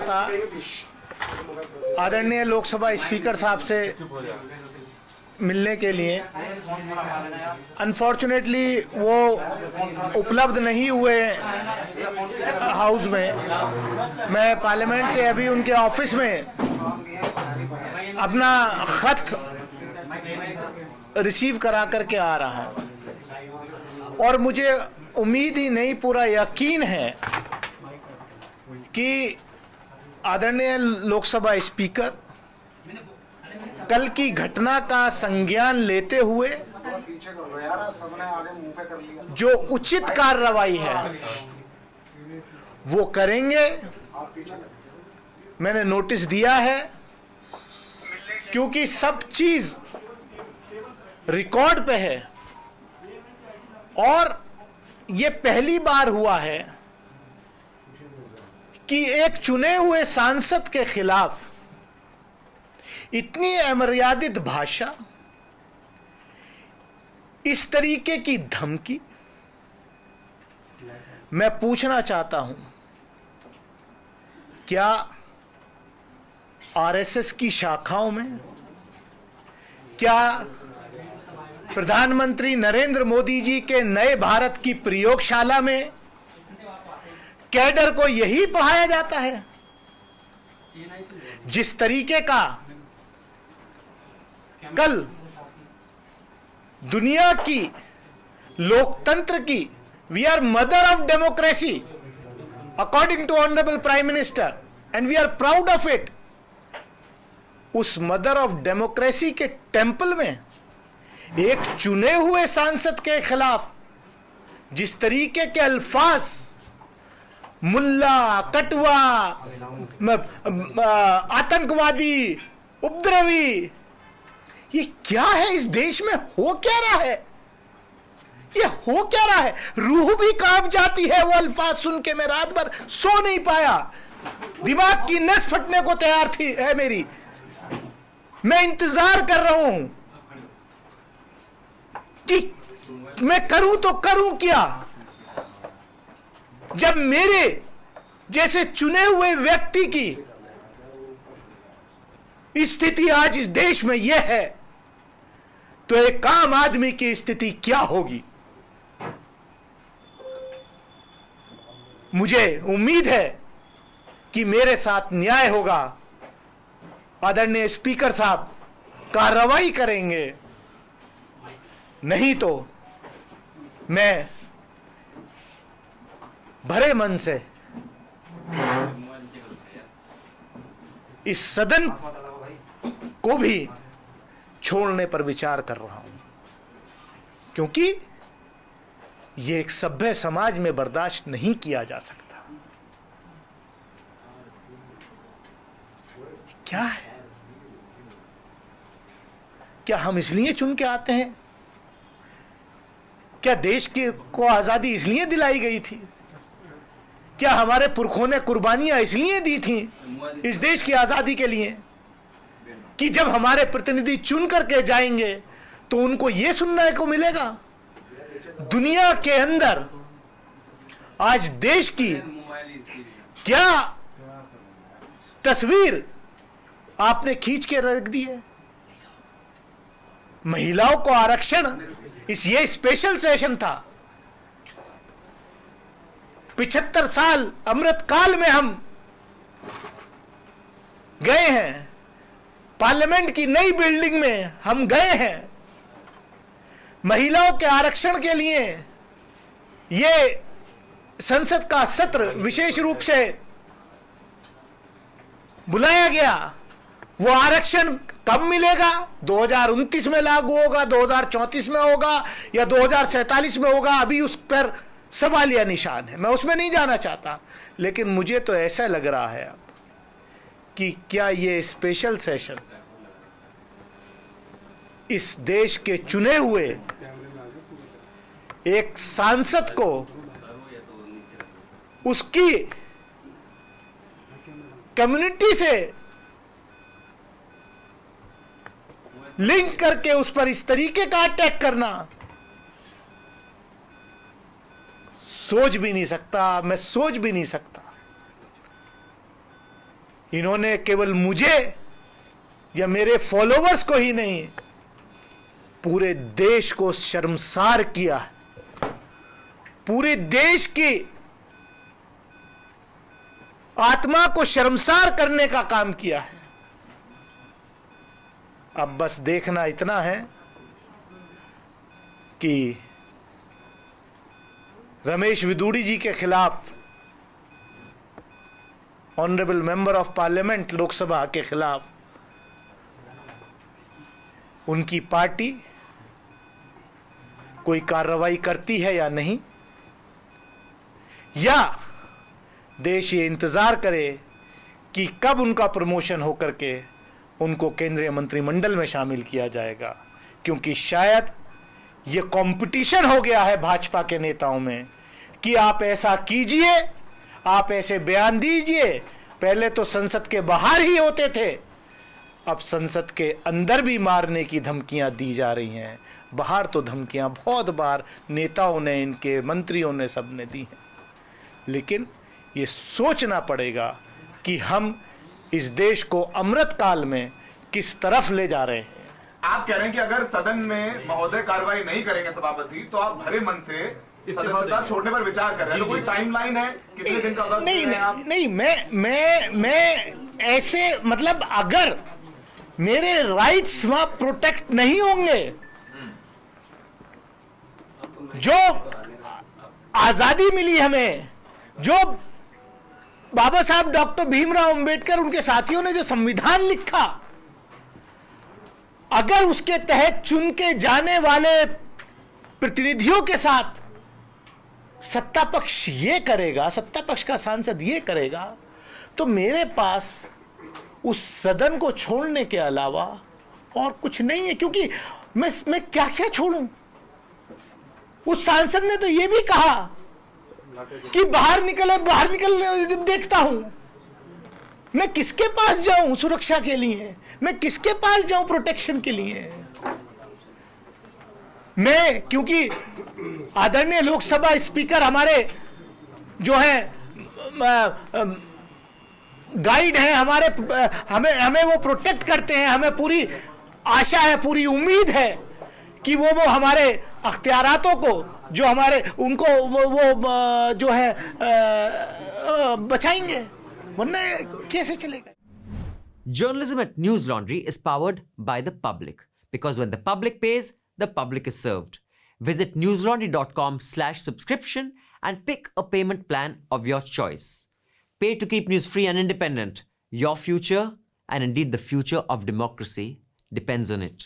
था आदरणीय लोकसभा स्पीकर साहब से मिलने के लिए। अनफॉर्चुनेटली वो उपलब्ध नहीं हुए हाउस में। मैं पार्लियामेंट से अभी उनके ऑफिस में अपना खत रिसीव करा करके आ रहा हूं और मुझे उम्मीद ही नहीं, पूरा यकीन है कि आदरणीय लोकसभा स्पीकर कल की घटना का संज्ञान लेते हुए जो उचित कार्रवाई है वो करेंगे। मैंने नोटिस दिया है क्योंकि सब चीज रिकॉर्ड पे है और ये पहली बार हुआ है कि एक चुने हुए सांसद के खिलाफ इतनी अमर्यादित भाषा, इस तरीके की धमकी। मैं पूछना चाहता हूं, क्या आरएसएस की शाखाओं में, क्या प्रधानमंत्री नरेंद्र मोदी जी के नए भारत की प्रयोगशाला में कैडर को यही पढ़ाया जाता है? जिस तरीके का कल दुनिया की लोकतंत्र की, we are mother of democracy according to honourable prime minister and we are proud of it. उस मदर ऑफ डेमोक्रेसी के टेंपल में एक चुने हुए सांसद के खिलाफ जिस तरीके के अल्फाज, मुल्ला, कटवा, आतंकवादी, उपद्रवी, ये क्या है? इस देश में हो क्या रहा है? ये हो क्या रहा है? रूह भी कांप जाती है वो अल्फाज सुन के। मैं रात भर सो नहीं पाया, दिमाग की नस फटने को तैयार थी है मेरी। मैं इंतजार कर रहा हूं कि मैं करूं तो करूं क्या, जब मेरे जैसे चुने हुए व्यक्ति की स्थिति आज इस देश में यह है, तो एक आम आदमी की स्थिति क्या होगी? मुझे उम्मीद है कि मेरे साथ न्याय होगा। आदरणीय स्पीकर साहब कार्रवाई करेंगे, नहीं तो मैं भरे मन से इस सदन को भी छोड़ने पर विचार कर रहा हूं, क्योंकि यह एक सभ्य समाज में बर्दाश्त नहीं किया जा सकता। क्या है? क्या हम इसलिए चुन के आते हैं? क्या देश को आजादी इसलिए दिलाई गई थी? क्या हमारे पुरखों ने कुर्बानियां इसलिए दी थी इस देश की आजादी के लिए कि जब हमारे प्रतिनिधि चुन करके जाएंगे तो उनको यह सुनने को मिलेगा? दुनिया के अंदर आज देश की क्या तस्वीर आपने खींच के रख दी है? महिलाओं को आरक्षण, ये स्पेशल सेशन था। 75 साल अमृत काल में हम गए हैं, पार्लियामेंट की नई बिल्डिंग में हम गए हैं। महिलाओं के आरक्षण के लिए यह संसद का सत्र विशेष रूप से बुलाया गया। वो आरक्षण कब मिलेगा? 2029 में लागू होगा, 2034 में होगा या 2047 में होगा? अभी उस पर सवालिया निशान है, मैं उसमें नहीं जाना चाहता। लेकिन मुझे तो ऐसा लग रहा है अब कि क्या ये स्पेशल सेशन इस देश के चुने हुए एक सांसद को उसकी कम्युनिटी से लिंक करके उस पर इस तरीके का अटैक करना, सोच भी नहीं सकता, मैं सोच भी नहीं सकता। इन्होंने केवल मुझे या मेरे फॉलोवर्स को ही नहीं, पूरे देश को शर्मसार किया है। पूरे देश की आत्मा को शर्मसार करने का काम किया है। अब बस देखना इतना है कि रमेश विदुड़ी जी के खिलाफ, honourable member of parliament Lok Sabha के खिलाफ, उनकी पार्टी कोई कार्रवाई करती है या नहीं, या देश ये इंतजार करे कि कब उनका प्रमोशन होकर के उनको केंद्रीय मंत्रिमंडल में शामिल किया जाएगा। क्योंकि शायद ये कंपटीशन हो गया है भाजपा के नेताओं में कि आप ऐसा कीजिए, आप ऐसे बयान दीजिए। पहले तो संसद के बाहर ही होते थे, अब संसद के अंदर भी मारने की धमकियां दी जा रही हैं। बाहर तो धमकियां बहुत बार नेताओं ने, इनके मंत्रियों ने, सबने दी हैं। लेकिन ये सोचना पड़ेगा कि हम इस देश को अमृत काल में किस तरफ ले जा रहे हैं। आप कह रहे हैं कि अगर सदन में महोदय कार्रवाई नहीं करेंगे सभापति, तो आप भरे मन से सदस्यता छोड़ने पर विचार कर रहे हैं। तो कोई टाइमलाइन है, कितने दिन का वक्त नहीं, दे रहे हैं आप? नहीं, मैं ऐसे, मतलब अगर मेरे राइट्स वहां प्रोटेक्ट नहीं होंगे, जो आजादी मिली हमें, जो बाबा साहब डॉक्टर भीमराव अंबेडकर, उनके साथियों ने जो संविधान लिखा, अगर उसके तहत चुन के जाने वाले प्रतिनिधियों के साथ सत्ता पक्ष ये करेगा, सत्ता पक्ष का सांसद ये करेगा, तो मेरे पास उस सदन को छोड़ने के अलावा और कुछ नहीं है। क्योंकि मैं क्या क्या छोड़ूं। उस सांसद ने तो ये भी कहा कि बाहर निकल देखता हूं। मैं किसके पास जाऊं सुरक्षा के लिए, मैं किसके पास जाऊं प्रोटेक्शन के लिए। मैं, क्योंकि आदरणीय लोकसभा स्पीकर हमारे जो है गाइड हैं, हमें वो प्रोटेक्ट करते हैं। हमें पूरी आशा है, पूरी उम्मीद है कि वो हमारे अख्तियारातों को, जो हमारे, उनको वो जो है बचाएंगे, वरना कैसे चलेगा। Journalism at News Laundry is powered by the public, because when the public pays, the public is served. Visit newslaundry.com/subscription and pick a payment plan of your choice. Pay to keep news free and independent. Your future, and indeed the future of democracy, depends on it.